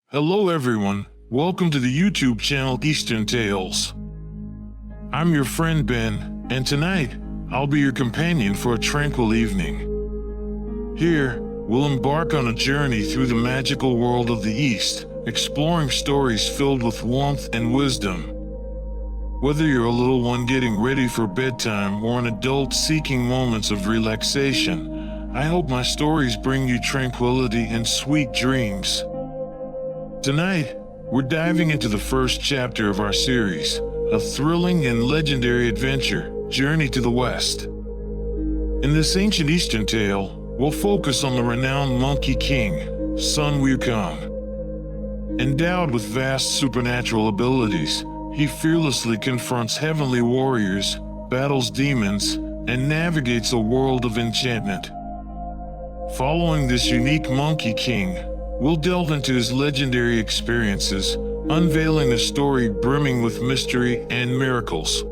Hello everyone, welcome to the YouTube channel Eastern Tales. I'm your friend Ben, and tonight, I'll be your companion for a tranquil evening. Here, we'll embark on a journey through the magical world of the East, exploring stories filled with warmth and wisdom. Whether you're a little one getting ready for bedtime or an adult seeking moments of relaxation, I hope my stories bring you tranquility and sweet dreams. Tonight, we're diving into the first chapter of our series, a thrilling and legendary adventure, Journey to the West. In this ancient Eastern tale, we'll focus on the renowned Monkey King, Sun Wukong. Endowed with vast supernatural abilities, he fearlessly confronts heavenly warriors, battles demons, and navigates a world of enchantment. Following this unique Monkey King, we'll delve into his legendary experiences, unveiling a story brimming with mystery and miracles.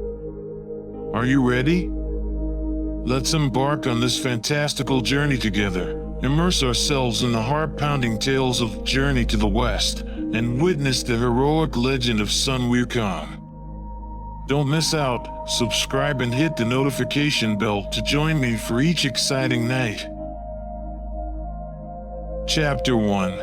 Are you ready? Let's embark on this fantastical journey together, immerse ourselves in the heart-pounding tales of Journey to the West, and witness the heroic legend of Sun Wukong. Don't miss out, subscribe and hit the notification bell to join me for each exciting night. Chapter 1.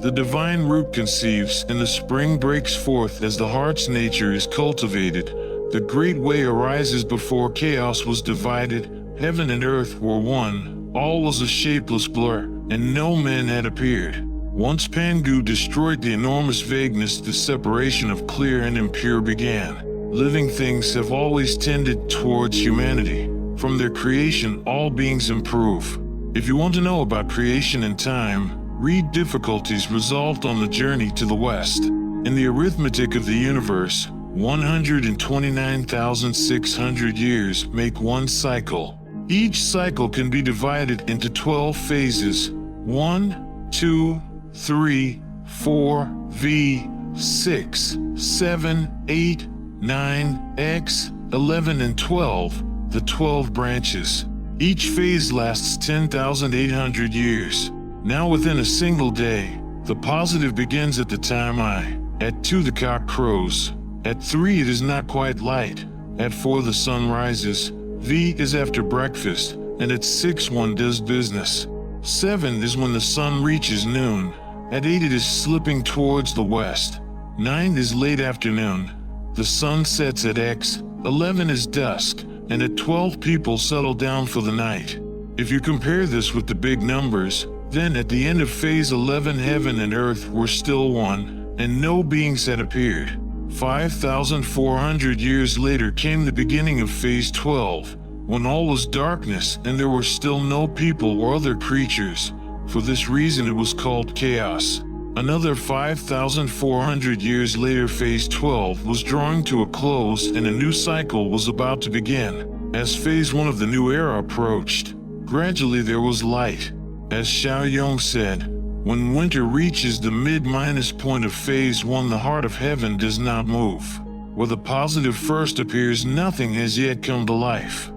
The divine root conceives and the spring breaks forth as the heart's nature is cultivated. The great way arises before chaos was divided, heaven and earth were one, all was a shapeless blur, and no man had appeared. Once Pangu destroyed the enormous vagueness, the separation of clear and impure began. Living things have always tended towards humanity. From their creation, all beings improve. If you want to know about creation and time, read Difficulties Resolved on the Journey to the West. In the arithmetic of the universe, 129,600 years make one cycle. Each cycle can be divided into 12 phases: 1, 2, 3, 4, V, 6, 7, 8, 9, X, 11 and 12, the 12 branches. Each phase lasts 10,800 years. Now within a single day, the positive begins at the time I. At 2 the cock crows. At 3 it is not quite light. At 4 the sun rises. V is after breakfast. And at 6 one does business. 7 is when the sun reaches noon. At 8 it is slipping towards the west. 9 is late afternoon. The sun sets at X. 11 is dusk. And at 12 people settle down for the night. If you compare this with the big numbers, then at the end of phase 11 heaven and earth were still one, and no beings had appeared. 5,400 years later came the beginning of phase 12, when all was darkness and there were still no people or other creatures. For this reason it was called chaos. Another 5,400 years later phase 12 was drawing to a close and a new cycle was about to begin. As phase 1 of the new era approached, gradually there was light. As Xiao Yong said, when winter reaches the mid-minus point of phase 1 the heart of heaven does not move. Where the positive first appears nothing has yet come to life.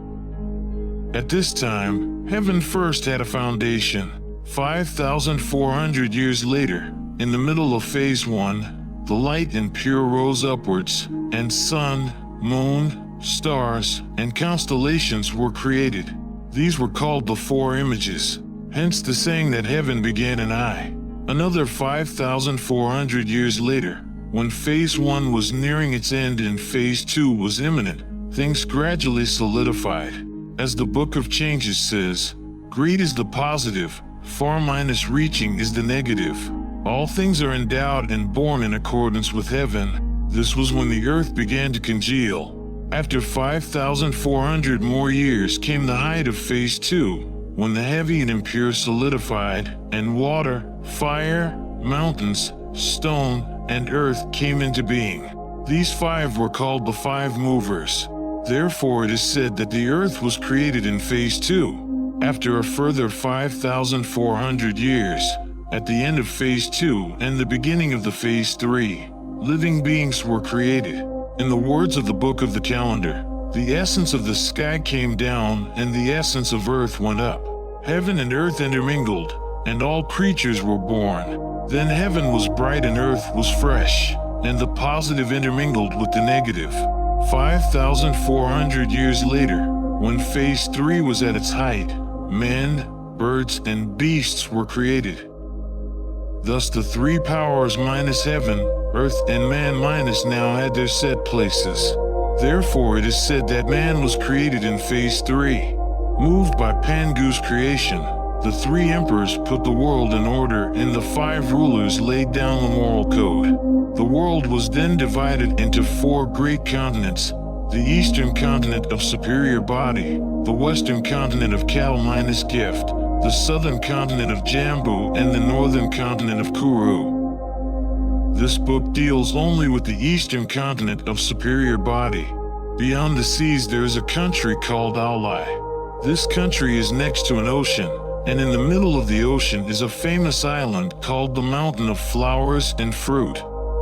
At this time, heaven first had a foundation. 5,400 years later, in the middle of phase 1, the light and pure rose upwards, and sun, moon, stars, and constellations were created. These were called the four images, hence the saying that heaven began in I. Another 5,400 years later, when phase 1 was nearing its end and phase 2 was imminent, things gradually solidified. As the Book of Changes says, great is the positive, far minus reaching is the negative. All things are endowed and born in accordance with heaven. This was when the earth began to congeal. After 5,400 more years came the height of phase 2, when the heavy and impure solidified, and water, fire, mountains, stone, and earth came into being. These 5 were called the 5 movers. Therefore it is said that the earth was created in phase 2. After a further 5,400 years, at the end of phase 2 and the beginning of the phase 3, living beings were created. In the words of the book of the calendar, the essence of the sky came down and the essence of earth went up. Heaven and earth intermingled, and all creatures were born. Then heaven was bright and earth was fresh, and the positive intermingled with the negative. 5,400 years later, when phase 3 was at its height, men, birds, and beasts were created. Thus the three powers minus heaven, earth, and man minus now had their set places. Therefore it is said that man was created in phase 3. Moved by Pangu's creation, the three emperors put the world in order and the 5 rulers laid down the moral code. The world was then divided into 4 great continents: the eastern continent of superior body, the western continent of Kal minus gift, the southern continent of Jambu, and the northern continent of Kuru. This book deals only with the eastern continent of superior body. Beyond the seas there is a country called Aulai. This country is next to an ocean, and in the middle of the ocean is a famous island called the Mountain of Flowers and Fruit.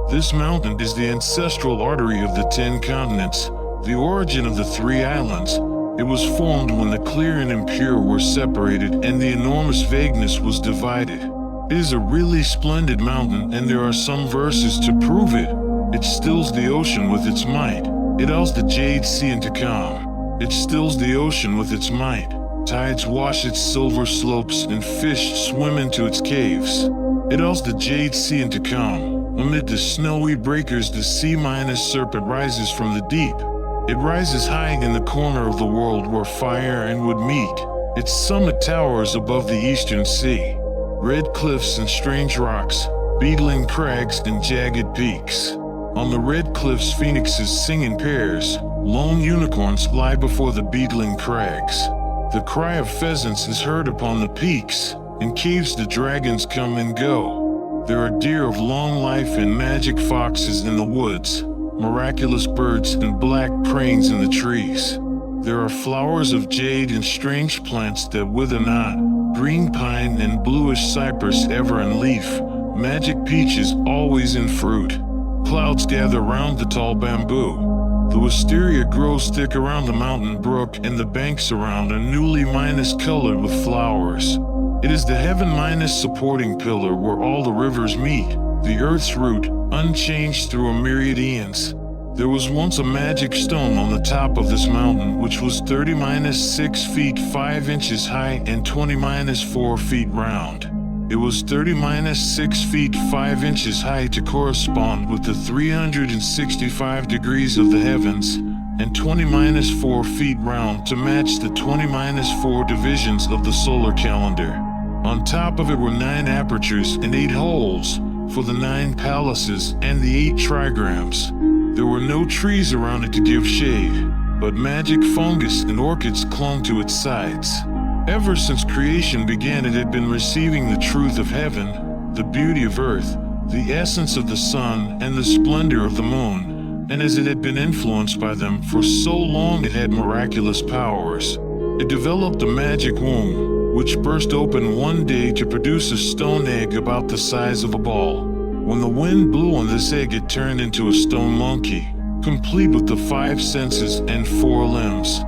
This mountain is the ancestral artery of the 10 continents, the origin of the 3 islands. It was formed when the clear and impure were separated and the enormous vagueness was divided. It is a really splendid mountain, and there are some verses to prove it. It stills the ocean with its might. It hulls the Jade Sea into calm. It stills the ocean with its might. Tides wash its silver slopes and fish swim into its caves. It hulls the Jade Sea into calm. Amid the snowy breakers the sea minus serpent rises from the deep. It rises high in the corner of the world where fire and wood meet. Its summit towers above the eastern sea. Red cliffs and strange rocks, beetling crags and jagged peaks. On the red cliffs phoenixes sing in pairs, lone unicorns fly before the beetling crags. The cry of pheasants is heard upon the peaks, in caves the dragons come and go. There are deer of long life and magic foxes in the woods, miraculous birds and black cranes in the trees. There are flowers of jade and strange plants that wither not, green pine and bluish cypress ever in leaf, magic peaches always in fruit. Clouds gather round the tall bamboo. The wisteria grows thick around the mountain brook, and the banks around are newly minus colored with flowers. It is the heaven minus supporting pillar where all the rivers meet, the earth's root, unchanged through a myriad eons. There was once a magic stone on the top of this mountain which was 30 minus 6 feet 5 inches high and 20 minus 4 feet round. It was 30 minus 6 feet 5 inches high to correspond with the 365 degrees of the heavens, and 20 minus 4 feet round to match the 20 minus 4 divisions of the solar calendar. On top of it were 9 apertures and 8 holes for the 9 palaces and the 8 trigrams. There were no trees around it to give shade, but magic fungus and orchids clung to its sides. Ever since creation began, it had been receiving the truth of heaven, the beauty of earth, the essence of the sun, and the splendor of the moon, and as it had been influenced by them for so long, it had miraculous powers. It developed a magic womb, which burst open one day to produce a stone egg about the size of a ball. When the wind blew on this egg, it turned into a stone monkey, complete with the 5 senses and 4 limbs.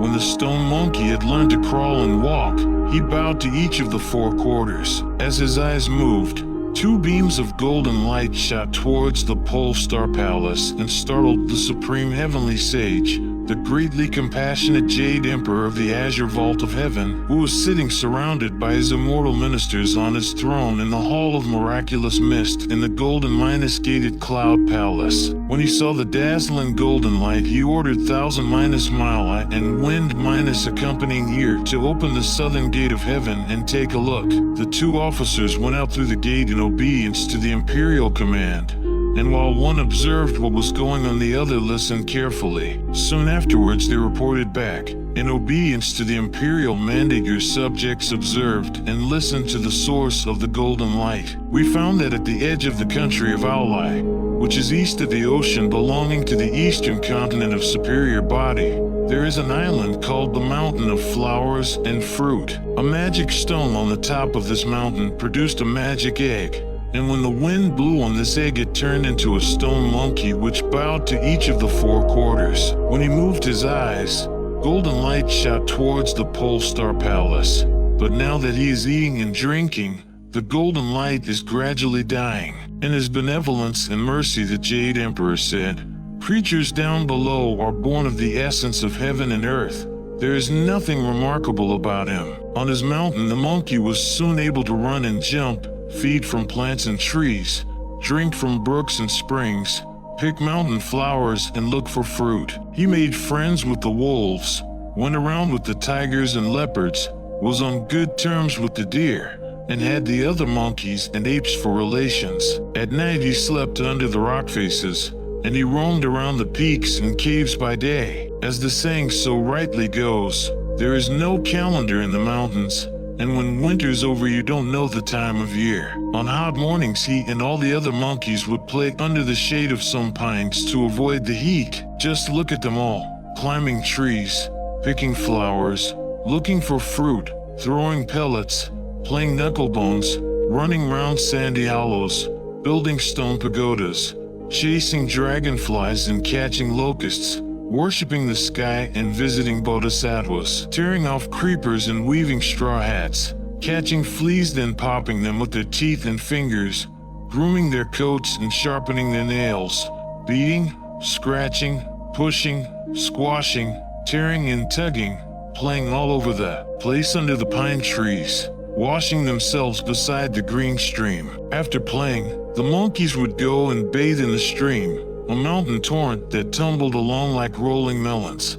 When the stone monkey had learned to crawl and walk, he bowed to each of the 4 quarters. As his eyes moved, 2 beams of golden light shot towards the pole star palace and startled the supreme heavenly sage, the greatly compassionate Jade Emperor of the azure vault of heaven, who was sitting surrounded by his immortal ministers on his throne in the hall of miraculous mist in the golden minus gated cloud palace. When he saw the dazzling golden light, he ordered 1,000 minus mile and wind minus accompanying ear to open the southern gate of heaven and take a look. The 2 officers went out through the gate in obedience to the imperial command, and while one observed what was going on, the other listened carefully. Soon afterwards they reported back. In obedience to the imperial mandate, your subjects observed and listened to the source of the golden light. We found that at the edge of the country of Aulai, which is east of the ocean belonging to the eastern continent of superior body, there is an island called the Mountain of Flowers and Fruit. A magic stone on the top of this mountain produced a magic egg. And when the wind blew on this egg, it turned into a stone monkey which bowed to each of the 4 quarters. When he moved his eyes, golden light shot towards the pole star palace. But now that he is eating and drinking, The golden light is gradually dying. In his benevolence and mercy, the Jade Emperor said, "Creatures down below are born of the essence of heaven and earth. There is nothing remarkable about him." On his mountain, the monkey was soon able to run and jump, feed from plants and trees, drink from brooks and springs, pick mountain flowers, and look for fruit. He made friends with the wolves, went around with the tigers and leopards, was on good terms with the deer, and had the other monkeys and apes for relations. At night he slept under the rock faces, and he roamed around the peaks and caves by day. As the saying so rightly goes, there is no calendar in the mountains, and when winter's over you don't know the time of year. On hot mornings he and all the other monkeys would play under the shade of some pines to avoid the heat. Just look at them all, climbing trees, picking flowers, looking for fruit, throwing pellets, playing knucklebones, running round sandy hollows, building stone pagodas, chasing dragonflies and catching locusts, worshipping the sky and visiting bodhisattvas, tearing off creepers and weaving straw hats, catching fleas then popping them with their teeth and fingers, grooming their coats and sharpening their nails, beating, scratching, pushing, squashing, tearing and tugging, playing all over the place under the pine trees, washing themselves beside the green stream. After playing, the monkeys would go and bathe in the stream, a mountain torrent that tumbled along like rolling melons.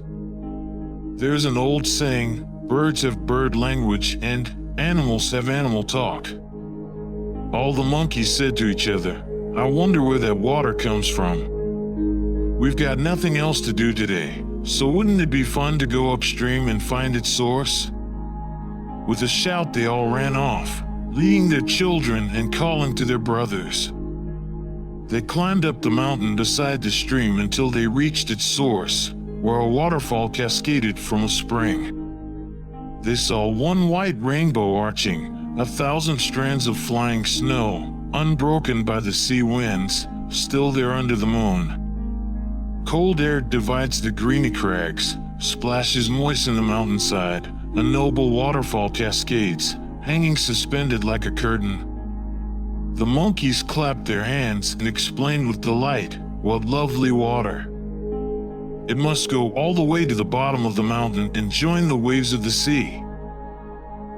There's an old saying, birds have bird language and animals have animal talk. All the monkeys said to each other, "I wonder where that water comes from. We've got nothing else to do today, so wouldn't it be fun to go upstream and find its source?" With a shout they all ran off, leading their children and calling to their brothers. They climbed up the mountain beside the stream until they reached its source, where a waterfall cascaded from a spring. They saw one white rainbow arching, 1,000 strands of flying snow, unbroken by the sea winds, still there under the moon. Cold air divides the greeny crags, splashes moisten the mountainside, a noble waterfall cascades, hanging suspended like a curtain. The monkeys clapped their hands and exclaimed with delight, "What lovely water! It must go all the way to the bottom of the mountain and join the waves of the sea."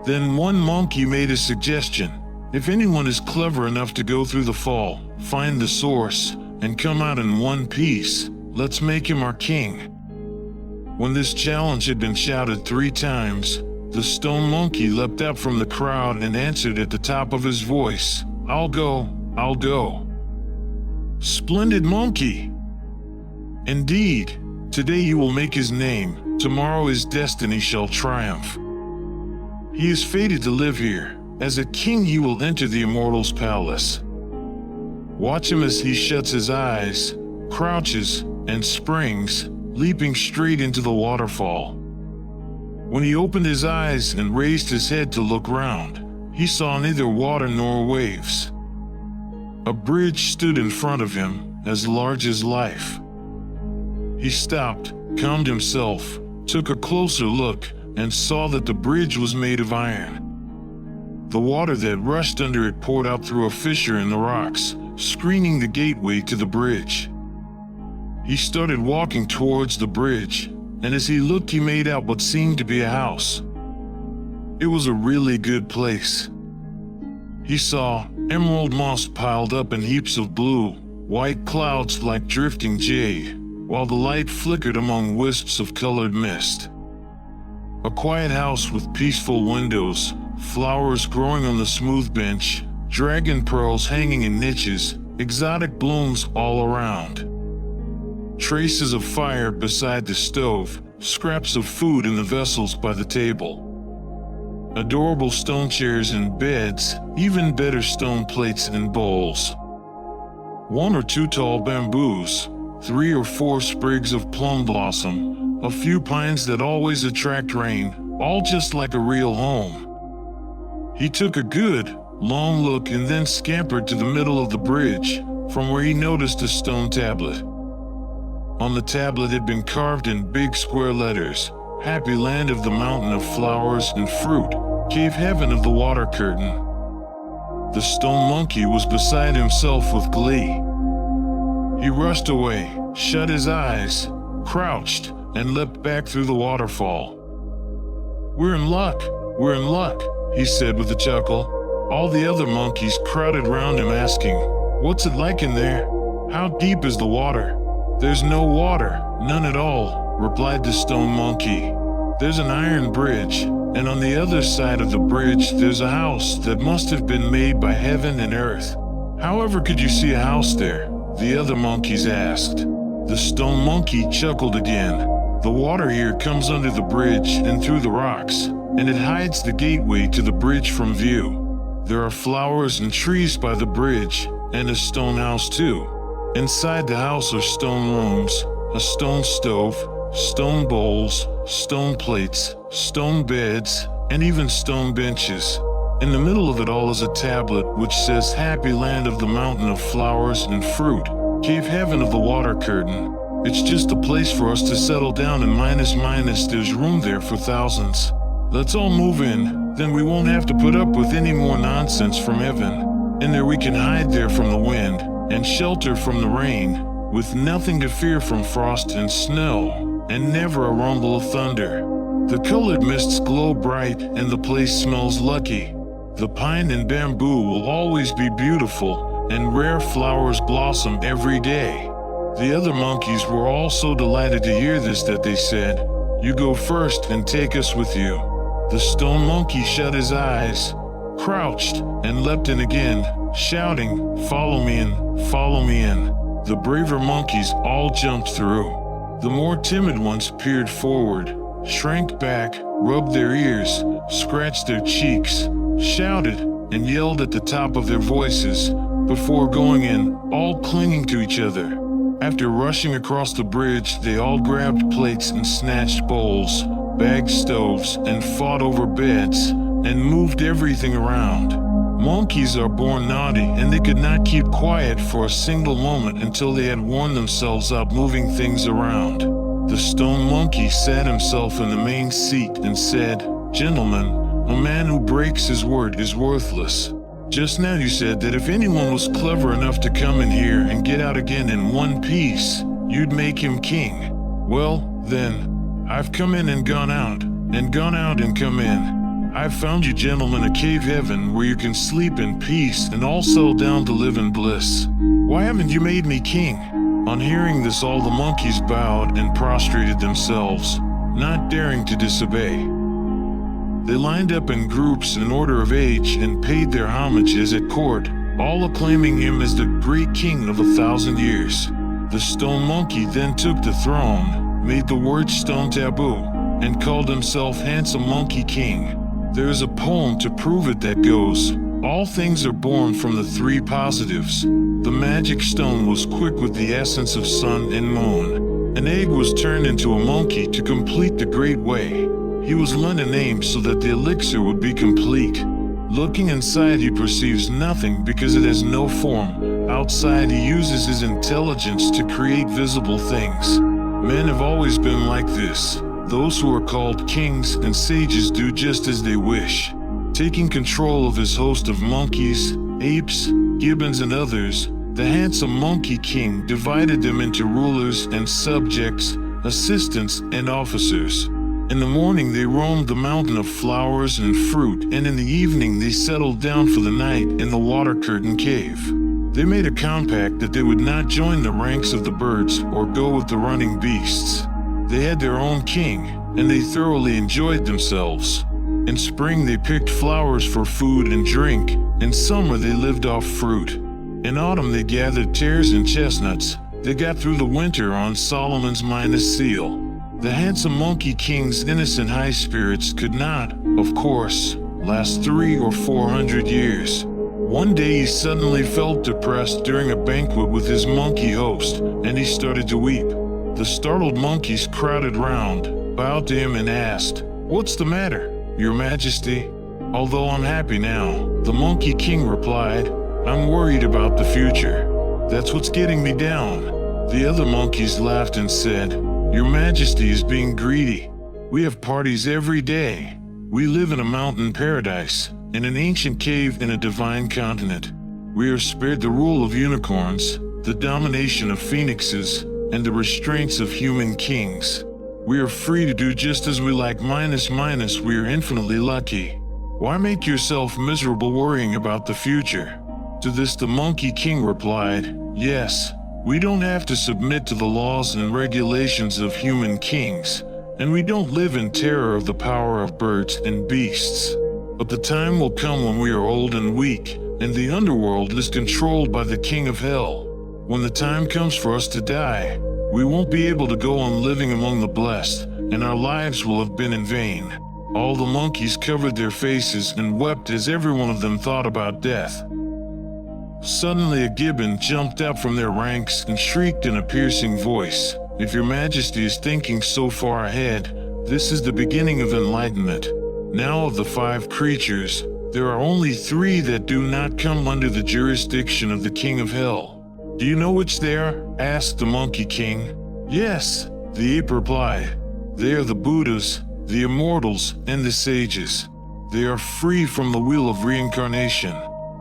Then one monkey made a suggestion. "If anyone is clever enough to go through the fall, find the source, and come out in one piece, let's make him our king." When this challenge had been shouted 3 times, the stone monkey leapt up from the crowd and answered at the top of his voice, "I'll go, I'll go." Splendid monkey! Indeed, today you will make his name, tomorrow his destiny shall triumph. He is fated to live here. As a king he will enter the immortal's palace. Watch him as he shuts his eyes, crouches, and springs, leaping straight into the waterfall. When he opened his eyes and raised his head to look round, he saw neither water nor waves. A bridge stood in front of him, as large as life. He stopped, calmed himself, took a closer look, and saw that the bridge was made of iron. The water that rushed under it poured out through a fissure in the rocks, screening the gateway to the bridge. He started walking towards the bridge, and as he looked he made out what seemed to be a house. It was a really good place. He saw emerald moss piled up in heaps of blue, white clouds like drifting jade, while the light flickered among wisps of colored mist. A quiet house with peaceful windows, flowers growing on the smooth bench, dragon pearls hanging in niches, exotic blooms all around. Traces of fire beside the stove, scraps of food in the vessels by the table. Adorable stone chairs and beds, even better stone plates and bowls. 1 or 2 tall bamboos, 3 or 4 sprigs of plum blossom, a few pines that always attract rain, all just like a real home. He took a good, long look and then scampered to the middle of the bridge, from where he noticed a stone tablet. On the tablet had been carved in big square letters, "Happy land of the mountain of flowers and fruit, cave heaven of the water curtain." The stone monkey was beside himself with glee. He rushed away, shut his eyes, crouched, and leapt back through the waterfall. "We're in luck, we're in luck," he said with a chuckle. All the other monkeys crowded round him asking, "What's it like in there? How deep is the water?" "There's no water, none at all," replied the stone monkey. "There's an iron bridge, and on the other side of the bridge there's a house that must have been made by heaven and earth." "However could you see a house there?" the other monkeys asked. The stone monkey chuckled again. "The water here comes under the bridge and through the rocks, and it hides the gateway to the bridge from view. There are flowers and trees by the bridge, and a stone house too. Inside the house are stone rooms, a stone stove, stone bowls, stone plates, stone beds, and even stone benches. In the middle of it all is a tablet which says Happy Land of the Mountain of Flowers and Fruit, Cave Heaven of the Water Curtain. It's just a place for us to settle down, and minus there's room there for thousands. Let's all move in, then we won't have to put up with any more nonsense from heaven. In there we can hide there from the wind, and shelter from the rain, with nothing to fear from frost and snow, and never a rumble of thunder. The colored mists glow bright, and the place smells lucky. The pine and bamboo will always be beautiful, and rare flowers blossom every day." The other monkeys were all so delighted to hear this that they said, "You go first and take us with you." The stone monkey shut his eyes, crouched, and leapt in again, shouting, "Follow me in, follow me in." The braver monkeys all jumped through. The more timid ones peered forward, shrank back, rubbed their ears, scratched their cheeks, shouted, and yelled at the top of their voices before going in, all clinging to each other. After rushing across the bridge, they all grabbed plates and snatched bowls, bagged stoves, and fought over beds, and moved everything around. Monkeys are born naughty, and they could not keep quiet for a single moment until they had worn themselves out moving things around. The stone monkey sat himself in the main seat and said, "Gentlemen, a man who breaks his word is worthless. Just now you said that if anyone was clever enough to come in here and get out again in one piece, you'd make him king. Well, then, I've come in and gone out, and gone out and come in. I've found you gentlemen a cave heaven where you can sleep in peace and all settle down to live in bliss. Why haven't you made me king?" On hearing this, all the monkeys bowed and prostrated themselves, not daring to disobey. They lined up in groups in order of age and paid their homages at court, all acclaiming him as the great king of 1,000 years. The stone monkey then took the throne, made the word stone taboo, and called himself Handsome Monkey King. There is a poem to prove it that goes, "All things are born from the three positives." The magic stone was quick with the essence of sun and moon. An egg was turned into a monkey to complete the great way. He was lent a name so that the elixir would be complete. Looking inside, he perceives nothing because it has no form. Outside, he uses his intelligence to create visible things. Men have always been like this. Those who are called kings and sages do just as they wish. Taking control of his host of monkeys, apes, gibbons, and others, the handsome Monkey King divided them into rulers and subjects, assistants, and officers. In the morning they roamed the mountain of flowers and fruit, and in the evening they settled down for the night in the water curtain cave. They made a compact that they would not join the ranks of the birds or go with the running beasts. They had their own king, and they thoroughly enjoyed themselves. In spring they picked flowers for food and drink. In summer they lived off fruit. In autumn they gathered tares and chestnuts. They got through the winter on Solomon's Minas seal. The handsome Monkey King's innocent high spirits could not, of course, last 300 or 400 years. One day he suddenly felt depressed during a banquet with his monkey host, and he started to weep. The startled monkeys crowded round, bowed to him and asked, "What's the matter, Your Majesty?" "Although I'm happy now," the Monkey King replied, "I'm worried about the future. That's what's getting me down." The other monkeys laughed and said, "Your Majesty is being greedy. We have parties every day. We live in a mountain paradise, in an ancient cave in a divine continent. We are spared the rule of unicorns, the domination of phoenixes, and the restraints of human kings. We are free to do just as we like minus we are infinitely lucky. Why make yourself miserable worrying about the future? To this the Monkey King replied, yes, we don't have to submit to the laws and regulations of human kings, and we don't live in terror of the power of birds and beasts. But the time will come when we are old and weak, and the underworld is controlled by the King of Hell. When the time comes for us to die, we won't be able to go on living among the blessed, and our lives will have been in vain. All the monkeys covered their faces and wept as every one of them thought about death. Suddenly a gibbon jumped up from their ranks and shrieked in a piercing voice, "If your majesty is thinking so far ahead, this is the beginning of enlightenment. Now of the 5 creatures, there are only 3 that do not come under the jurisdiction of the King of Hell. Do you know which they are?" asked the Monkey King. "Yes," the ape replied. "They are the Buddhas, the immortals, and the sages. They are free from the wheel of reincarnation.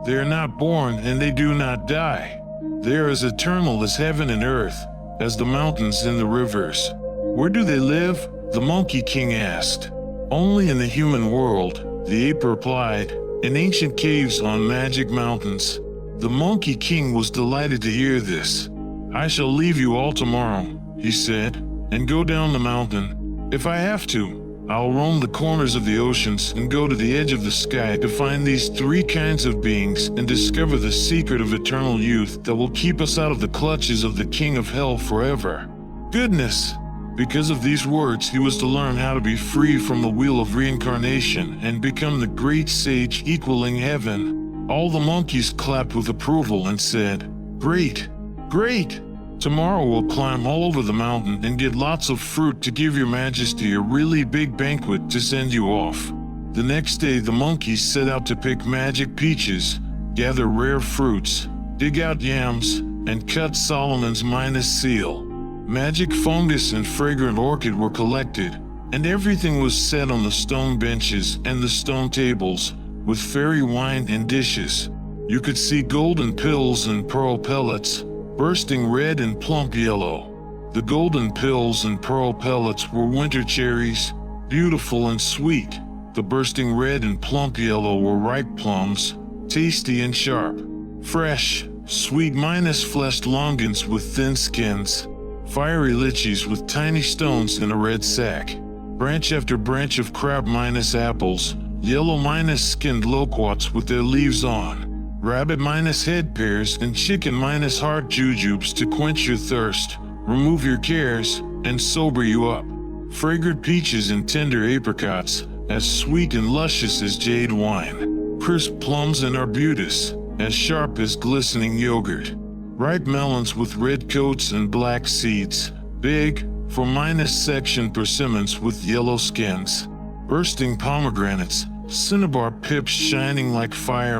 They are not born and they do not die. They are as eternal as heaven and earth, as the mountains and the rivers." "Where do they live?" the Monkey King asked. "Only in the human world," the ape replied, "in ancient caves on magic mountains." The Monkey King was delighted to hear this. "I shall leave you all tomorrow," he said, "and go down the mountain. If I have to, I'll roam the corners of the oceans and go to the edge of the sky to find these 3 kinds of beings and discover the secret of eternal youth that will keep us out of the clutches of the King of Hell forever." Goodness! Because of these words, he was to learn how to be free from the wheel of reincarnation and become the great sage equaling heaven. All the monkeys clapped with approval and said, "Great! Great! Tomorrow we'll climb all over the mountain and get lots of fruit to give your majesty a really big banquet to send you off." The next day the monkeys set out to pick magic peaches, gather rare fruits, dig out yams, and cut Solomon's seal. Magic fungus and fragrant orchid were collected, and everything was set on the stone benches and the stone tables, with fairy wine and dishes. You could see golden pills and pearl pellets, bursting red and plump yellow. The golden pills and pearl pellets were winter cherries, beautiful and sweet. The bursting red and plump yellow were ripe plums, tasty and sharp. Fresh, sweet fleshed longans with thin skins. Fiery lychees with tiny stones in a red sack. Branch after branch of crab apples, yellow skinned loquats with their leaves on. Rabbit head pears and chicken heart jujubes to quench your thirst, remove your cares, and sober you up. Fragrant peaches and tender apricots, as sweet and luscious as jade wine. Crisp plums and arbutus, as sharp as glistening yogurt. Ripe melons with red coats and black seeds, big, for section persimmons with yellow skins. Bursting pomegranates, cinnabar pips shining like fire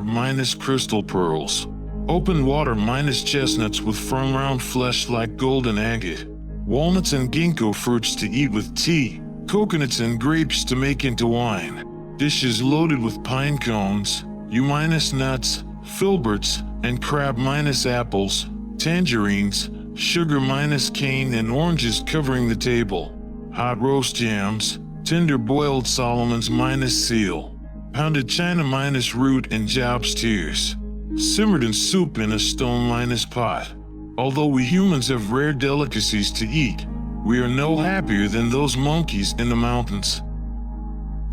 crystal pearls. Open water chestnuts with firm round flesh like golden agate. Walnuts and ginkgo fruits to eat with tea. Coconuts and grapes to make into wine. Dishes loaded with pine cones, nuts, filberts, and crab apples, tangerines, sugar cane and oranges covering the table. Hot roast yams, tender boiled Solomon's seal. Pounded china root and job's tears. Simmered in soup in a stone pot. Although we humans have rare delicacies to eat, we are no happier than those monkeys in the mountains.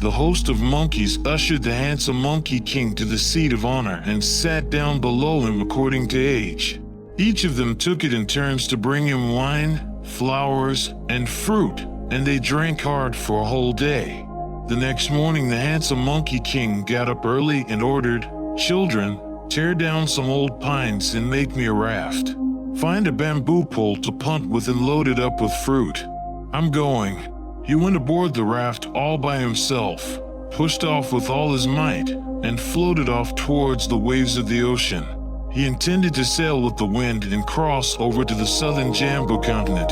The host of monkeys ushered the handsome Monkey King to the seat of honor and sat down below him according to age. Each of them took it in turns to bring him wine, flowers, and fruit, and they drank hard for a whole day. The next morning the handsome Monkey King got up early and ordered, "Children, tear down some old pines and make me a raft. Find a bamboo pole to punt with and load it up with fruit. I'm going." He went aboard the raft all by himself, pushed off with all his might, and floated off towards the waves of the ocean. He intended to sail with the wind and cross over to the southern Jambu continent.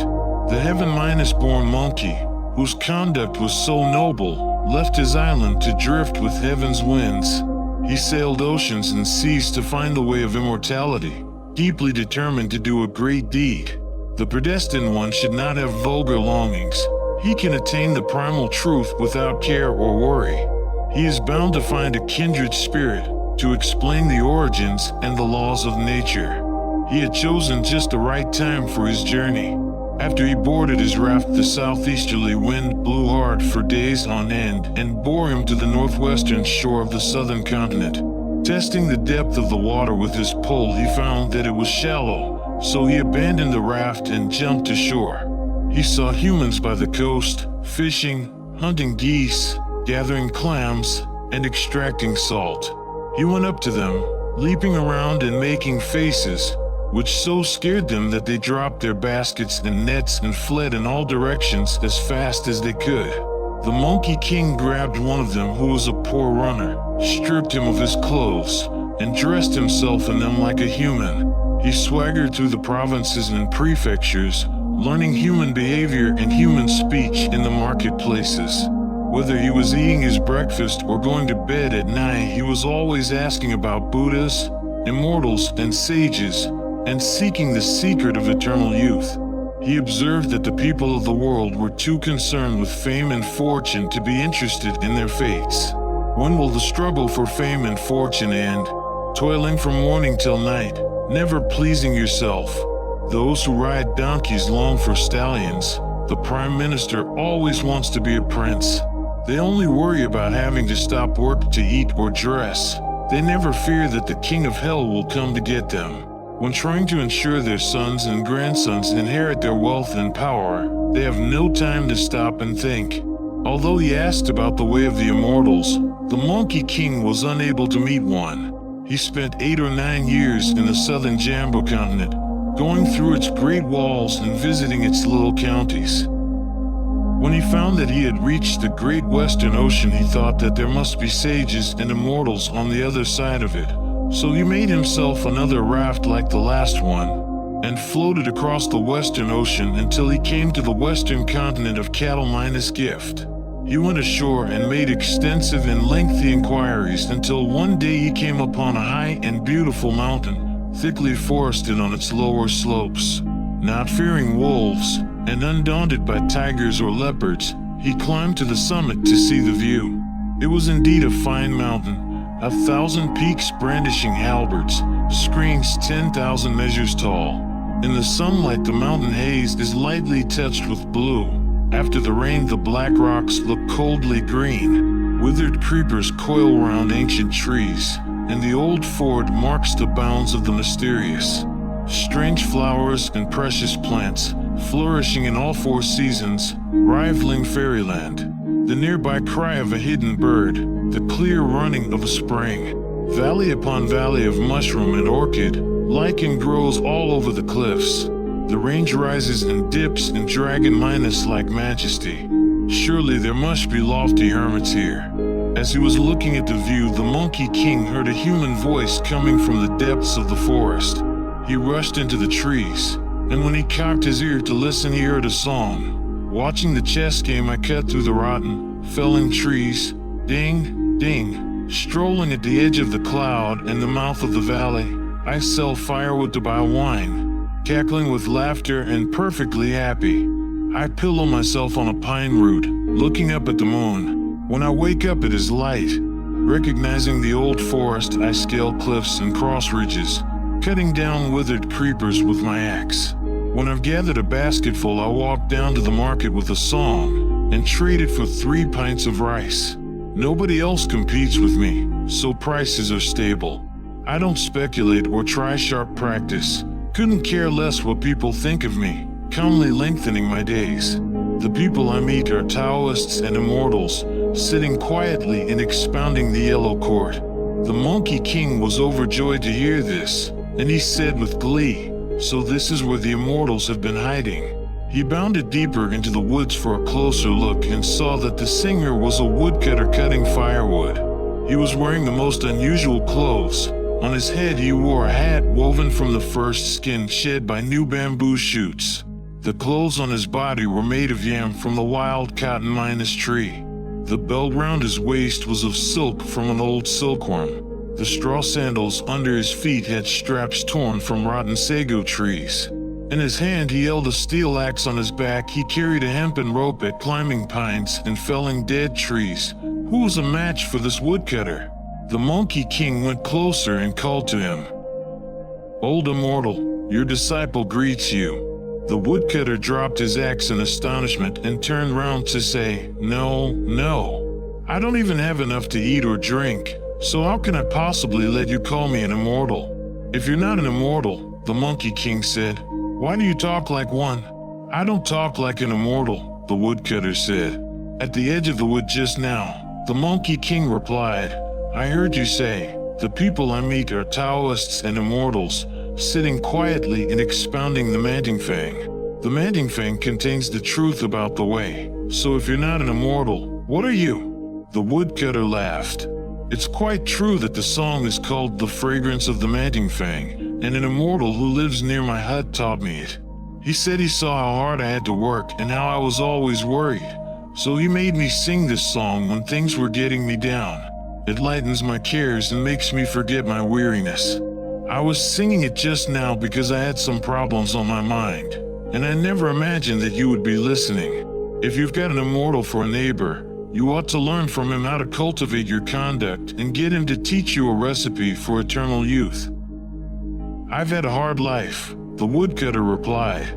The heaven-born monkey, whose conduct was so noble, left his island to drift with heaven's winds. He sailed oceans and seas to find the way of immortality, deeply determined to do a great deed. The predestined one should not have vulgar longings. He can attain the primal truth without care or worry. He is bound to find a kindred spirit to explain the origins and the laws of nature. He had chosen just the right time for his journey. After he boarded his raft, the southeasterly wind blew hard for days on end and bore him to the northwestern shore of the southern continent. Testing the depth of the water with his pole, he found that it was shallow, so he abandoned the raft and jumped ashore. He saw humans by the coast, fishing, hunting geese, gathering clams, and extracting salt. He went up to them, leaping around and making faces, which so scared them that they dropped their baskets and nets and fled in all directions as fast as they could. The Monkey King grabbed one of them, who was a poor runner, stripped him of his clothes, and dressed himself in them like a human. He swaggered through the provinces and prefectures, learning human behavior and human speech in the marketplaces. Whether he was eating his breakfast or going to bed at night, he was always asking about Buddhas, immortals, and sages, and seeking the secret of eternal youth. He observed that the people of the world were too concerned with fame and fortune to be interested in their fates. When will the struggle for fame and fortune end? Toiling from morning till night, never pleasing yourself. Those who ride donkeys long for stallions. The Prime Minister always wants to be a prince. They only worry about having to stop work to eat or dress. They never fear that the King of Hell will come to get them. When trying to ensure their sons and grandsons inherit their wealth and power, they have no time to stop and think. Although he asked about the way of the immortals, the Monkey King was unable to meet one. He spent 8 or 9 years in the southern Jambo continent, going through its great walls and visiting its little counties. When he found that he had reached the great western ocean, he thought that there must be sages and immortals on the other side of it. So he made himself another raft like the last one, and floated across the western ocean until he came to the western continent of Cattle Gift. He went ashore and made extensive and lengthy inquiries until one day he came upon a high and beautiful mountain, thickly forested on its lower slopes. Not fearing wolves, and undaunted by tigers or leopards, he climbed to the summit to see the view. It was indeed a fine mountain, 1,000 peaks brandishing halberds, screens 10,000 measures tall. In the sunlight, the mountain haze is lightly touched with blue. After the rain, the black rocks look coldly green. Withered creepers coil round ancient trees, and the old ford marks the bounds of the mysterious. Strange flowers and precious plants, flourishing in all 4 seasons, rivaling fairyland. The nearby cry of a hidden bird, the clear running of a spring. Valley upon valley of mushroom and orchid, lichen grows all over the cliffs. The range rises and dips in dragon minus-like majesty. Surely there must be lofty hermits here. As he was looking at the view, the Monkey King heard a human voice coming from the depths of the forest. He rushed into the trees, and when he cocked his ear to listen, he heard a song. Watching the chess game, I cut through the rotten, felling trees. Ding, ding, strolling at the edge of the cloud and the mouth of the valley, I sell firewood to buy wine. Cackling with laughter and perfectly happy, I pillow myself on a pine root, looking up at the moon. When I wake up, it is light. Recognizing the old forest, I scale cliffs and cross ridges, cutting down withered creepers with my axe. When I've gathered a basketful, I walk down to the market with a song and trade it for 3 pints of rice. Nobody else competes with me, so prices are stable. I don't speculate or try sharp practice. Couldn't care less what people think of me, calmly lengthening my days. The people I meet are Taoists and immortals, sitting quietly and expounding the yellow court. The Monkey King was overjoyed to hear this, and he said with glee, "So this is where the immortals have been hiding." He bounded deeper into the woods for a closer look and saw that the singer was a woodcutter cutting firewood. He was wearing the most unusual clothes. On his head he wore a hat woven from the first skin shed by new bamboo shoots. The clothes on his body were made of yam from the wild cotton tree. The belt round his waist was of silk from an old silkworm. The straw sandals under his feet had straps torn from rotten sago trees. In his hand he held a steel axe. On his back he carried a hempen rope at climbing pines and felling dead trees. Who was a match for this woodcutter? The Monkey King went closer and called to him. "Old immortal, your disciple greets you." The woodcutter dropped his axe in astonishment and turned round to say, No, I don't even have enough to eat or drink, so how can I possibly let you call me an immortal?" "If you're not an immortal," the Monkey King said, "why do you talk like one?" "I don't talk like an immortal," the woodcutter said. "At the edge of the wood just now," the Monkey King replied, "I heard you say, 'The people I meet are Taoists and immortals,' sitting quietly and expounding the Mantingfang. The Mantingfang contains the truth about the way, so if you're not an immortal, what are you?" The woodcutter laughed. "It's quite true that the song is called 'The Fragrance of the Mantingfang,' and an immortal who lives near my hut taught me it. He said he saw how hard I had to work and how I was always worried, so he made me sing this song when things were getting me down. It lightens my cares and makes me forget my weariness. I was singing it just now because I had some problems on my mind, and I never imagined that you would be listening. If you've got an immortal for a neighbor, you ought to learn from him how to cultivate your conduct and get him to teach you a recipe for eternal youth." "I've had a hard life," the woodcutter replied.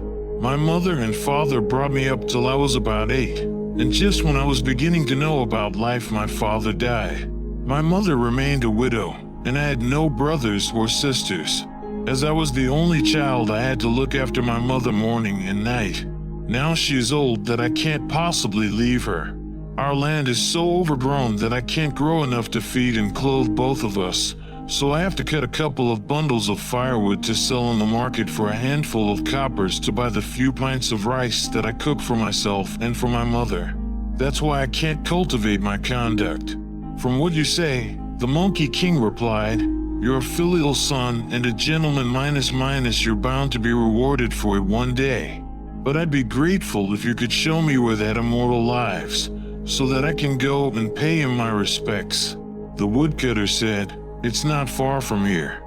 "My mother and father brought me up till I was about 8, and just when I was beginning to know about life, my father died. My mother remained a widow, and I had no brothers or sisters. As I was the only child, I had to look after my mother morning and night. Now she is old that I can't possibly leave her. Our land is so overgrown that I can't grow enough to feed and clothe both of us, so I have to cut a couple of bundles of firewood to sell in the market for a handful of coppers to buy the few pints of rice that I cook for myself and for my mother. That's why I can't cultivate my conduct." "From what you say," the Monkey King replied, "you're a filial son and a gentleman minus you're bound to be rewarded for it one day. But I'd be grateful if you could show me where that immortal lives, so that I can go and pay him my respects." The woodcutter said, "It's not far from here.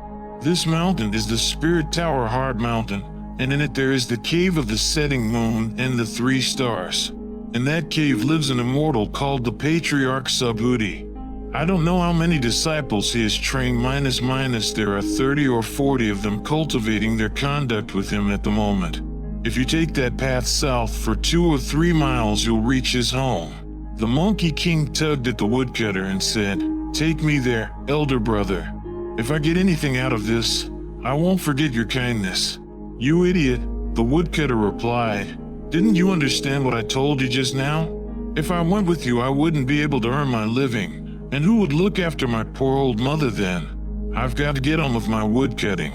This mountain is the Spirit Tower Hard Mountain, and in it there is the Cave of the Setting Moon and the 3 Stars. In that cave lives an immortal called the Patriarch Subhuti. I don't know how many disciples he has trained minus there are 30 or 40 of them cultivating their conduct with him at the moment. If you take that path south for 2 or 3 miles, you'll reach his home." The Monkey King tugged at the woodcutter and said, "Take me there, elder brother. If I get anything out of this, I won't forget your kindness." "You idiot," the woodcutter replied. "Didn't you understand what I told you just now? If I went with you, I wouldn't be able to earn my living. And who would look after my poor old mother then? I've got to get on with my woodcutting.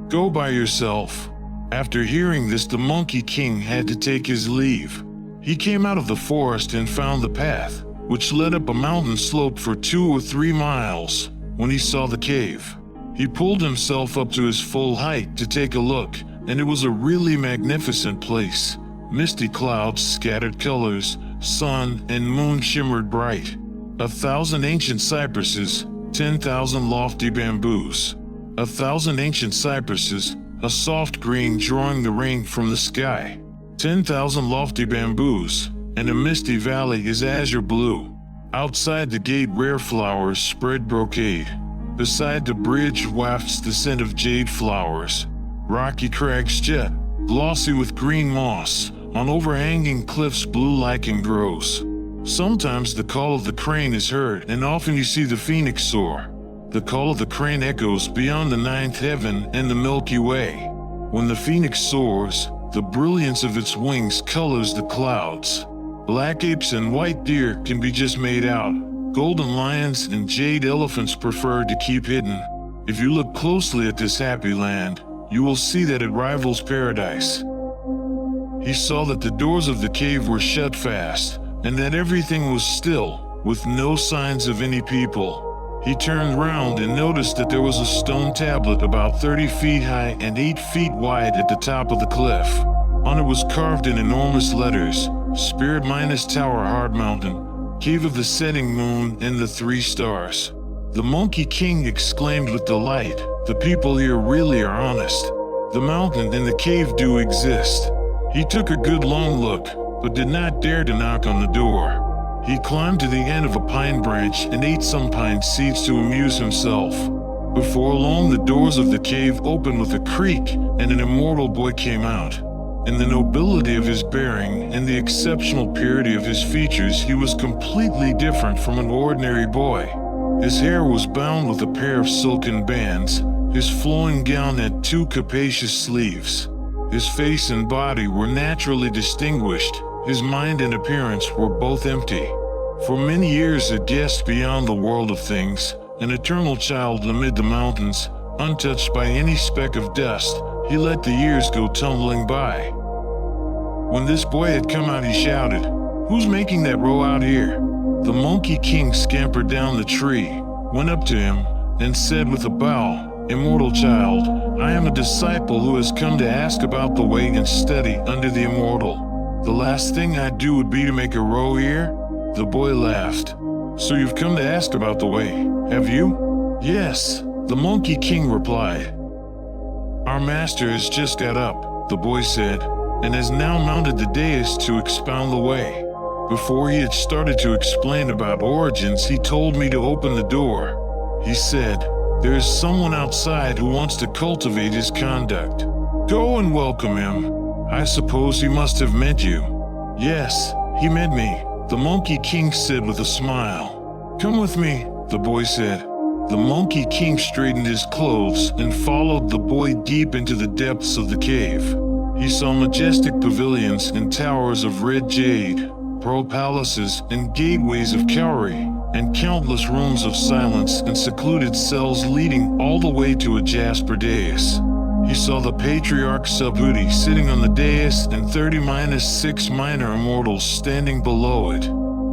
Go by yourself." After hearing this, the Monkey King had to take his leave. He came out of the forest and found the path, which led up a mountain slope for 2 or 3 miles, when he saw the cave. He pulled himself up to his full height to take a look, and it was a really magnificent place. Misty clouds scattered colors, sun and moon shimmered bright. 1,000 ancient cypresses, 10,000 lofty bamboos. 1,000 ancient cypresses, a soft green drawing the rain from the sky. 10,000 lofty bamboos, and a misty valley is azure blue. Outside the gate rare flowers spread brocade. Beside the bridge wafts the scent of jade flowers. Rocky crags jet, glossy with green moss. On overhanging cliffs blue lichen grows. Sometimes the call of the crane is heard, and often you see the phoenix soar. The call of the crane echoes beyond the 9th heaven and the Milky Way. When the phoenix soars, the brilliance of its wings colors the clouds. Black apes and white deer can be just made out. Golden lions and jade elephants prefer to keep hidden. If you look closely at this happy land, you will see that it rivals paradise. He saw that the doors of the cave were shut fast, and that everything was still, with no signs of any people. He turned round and noticed that there was a stone tablet about 30 feet high and 8 feet wide at the top of the cliff. On it was carved in enormous letters, Spirit Tower Hard Mountain, Cave of the Setting Moon and the 3 Stars. The Monkey King exclaimed with delight, "The people here really are honest. The mountain and the cave do exist." He took a good long look, but did not dare to knock on the door. He climbed to the end of a pine branch and ate some pine seeds to amuse himself. Before long, the doors of the cave opened with a creak, and an immortal boy came out. In the nobility of his bearing and the exceptional purity of his features, he was completely different from an ordinary boy. His hair was bound with a pair of silken bands. His flowing gown had 2 capacious sleeves. His face and body were naturally distinguished. His mind and appearance were both empty. For many years a guest beyond the world of things, an eternal child amid the mountains, untouched by any speck of dust, he let the years go tumbling by. When this boy had come out, he shouted, "Who's making that row out here?" The Monkey King scampered down the tree, went up to him, and said with a bow, "Immortal child, I am a disciple who has come to ask about the way and study under the immortal. The last thing I'd do would be to make a row here." The boy laughed. "So you've come to ask about the way, have you?" "Yes," the Monkey King replied. "Our master has just got up," the boy said, "and has now mounted the dais to expound the way. Before he had started to explain about origins, he told me to open the door. He said, 'There is someone outside who wants to cultivate his conduct. Go and welcome him.' I suppose he must have meant you." "Yes, he meant me," the Monkey King said with a smile. "Come with me," the boy said. The Monkey King straightened his clothes and followed the boy deep into the depths of the cave. He saw majestic pavilions and towers of red jade, pearl palaces and gateways of cowrie, and countless rooms of silence and secluded cells leading all the way to a jasper dais. He saw the patriarch Subhuti sitting on the dais and 30-6 minor immortals standing below it.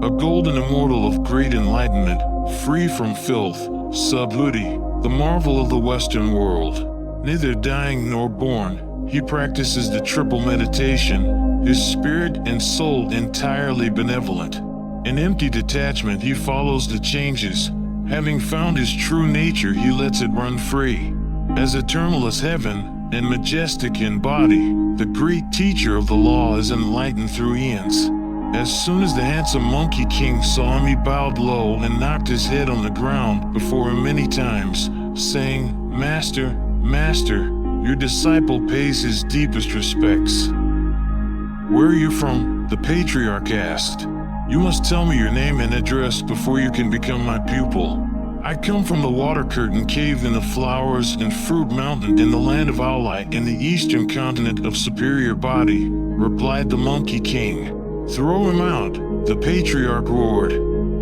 A golden immortal of great enlightenment, free from filth, Subhuti, the marvel of the Western world. Neither dying nor born, he practices the triple meditation, his spirit and soul entirely benevolent. In empty detachment, he follows the changes. Having found his true nature, he lets it run free. As eternal as heaven and majestic in body, the great teacher of the law is enlightened through eons. As soon as the handsome Monkey King saw him, he bowed low and knocked his head on the ground before him many times, saying, "Master, Master, your disciple pays his deepest respects." "Where are you from?" the patriarch asked. "You must tell me your name and address before you can become my pupil." "I come from the water curtain cave in the flowers and fruit mountain in the land of Aulai in the eastern continent of superior body," replied the Monkey King. "Throw him out," the patriarch roared.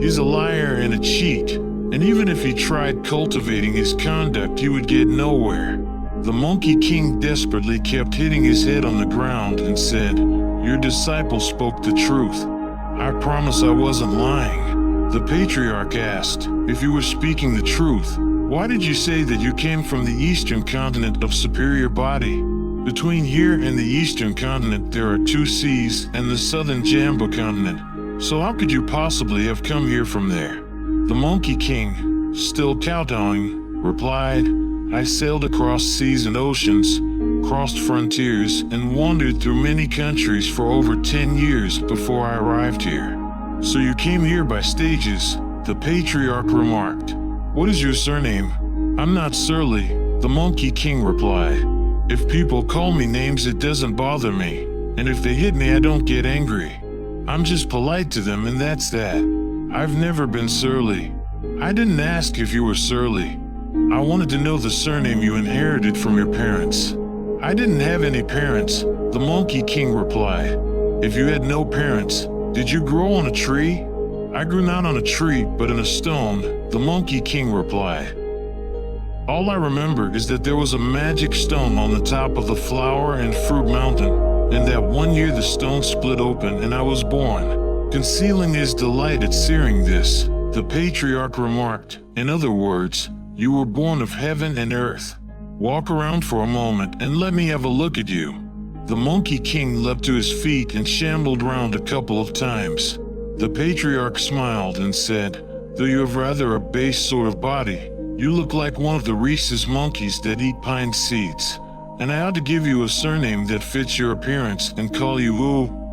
"He's a liar and a cheat, and even if he tried cultivating his conduct, he would get nowhere." The Monkey King desperately kept hitting his head on the ground and said, "Your disciple spoke the truth. I promise I wasn't lying." The patriarch asked, "If you were speaking the truth, why did you say that you came from the eastern continent of superior body? Between here and the eastern continent there are 2 seas and the southern Jamba continent, so how could you possibly have come here from there?" The Monkey King, still kowtowing, replied, "I sailed across seas and oceans, crossed frontiers, and wandered through many countries for over 10 years before I arrived here." "So you came here by stages," the patriarch remarked. "What is your surname?" "I'm not surly," the Monkey King replied. "If people call me names, it doesn't bother me, and if they hit me, I don't get angry. I'm just polite to them, and that's that. I've never been surly." "I didn't ask if you were surly. I wanted to know the surname you inherited from your parents." "I didn't have any parents," the Monkey King replied. "If you had no parents, did you grow on a tree?" "I grew not on a tree, but in a stone," the Monkey King replied. "All I remember is that there was a magic stone on the top of the flower and fruit mountain, and that one year the stone split open and I was born." Concealing his delight at seeing this, the patriarch remarked, "In other words, you were born of heaven and earth. Walk around for a moment and let me have a look at you." The Monkey King leapt to his feet and shambled round a couple of times. The patriarch smiled and said, Though you have rather a base sort of body, you look like one of the rhesus monkeys that eat pine seeds. And I ought to give you a surname that fits your appearance and call you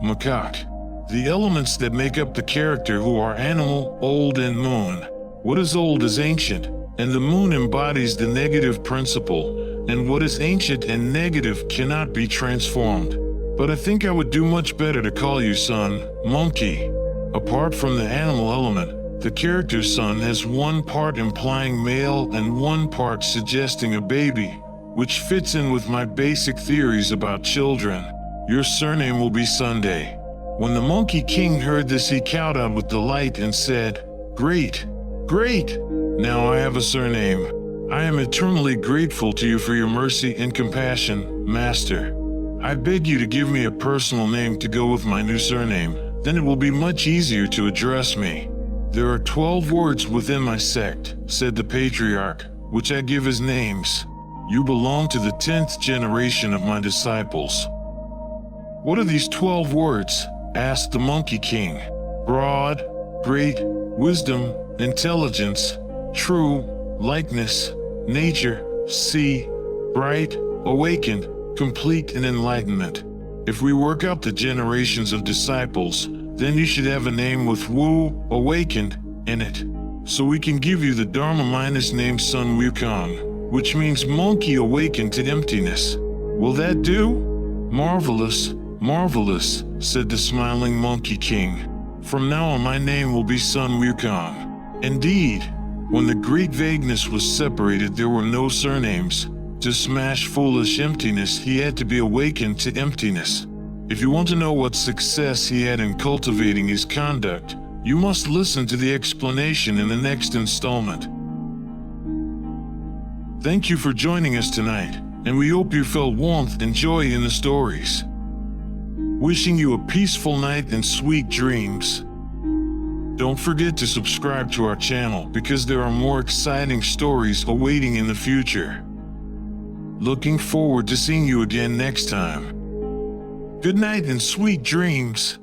macaque. The elements that make up the character who are animal, old, and moon. What is old is ancient, and the moon embodies the negative principle, and what is ancient and negative cannot be transformed. But I think I would do much better to call you son, monkey. Apart from the animal element, the character son has one part implying male and one part suggesting a baby, which fits in with my basic theories about children. Your surname will be Sunday. When the Monkey King heard this, he cowed out with delight and said, "Great, great! Now I have a surname. I am eternally grateful to you for your mercy and compassion, Master. I beg you to give me a personal name to go with my new surname, then it will be much easier to address me." "There are 12 words within my sect," said the patriarch, "which I give as names. You belong to the 10th generation of my disciples." "What are these 12 words?" asked the Monkey King. "Broad, great, wisdom, intelligence, true, likeness, nature, see, bright, awakened, complete, and enlightenment. If we work out the generations of disciples, then you should have a name with Wu, awakened, in it. So we can give you the Dharma minus name Sun Wukong, which means monkey awakened to emptiness. Will that do?" "Marvelous, marvelous," said the smiling Monkey King. "From now on my name will be Sun Wukong." Indeed, when the great vagueness was separated, there were no surnames. To smash foolish emptiness, he had to be awakened to emptiness. If you want to know what success he had in cultivating his conduct, you must listen to the explanation in the next installment. Thank you for joining us tonight, and we hope you felt warmth and joy in the stories. Wishing you a peaceful night and sweet dreams. Don't forget to subscribe to our channel because there are more exciting stories awaiting in the future. Looking forward to seeing you again next time. Good night and sweet dreams.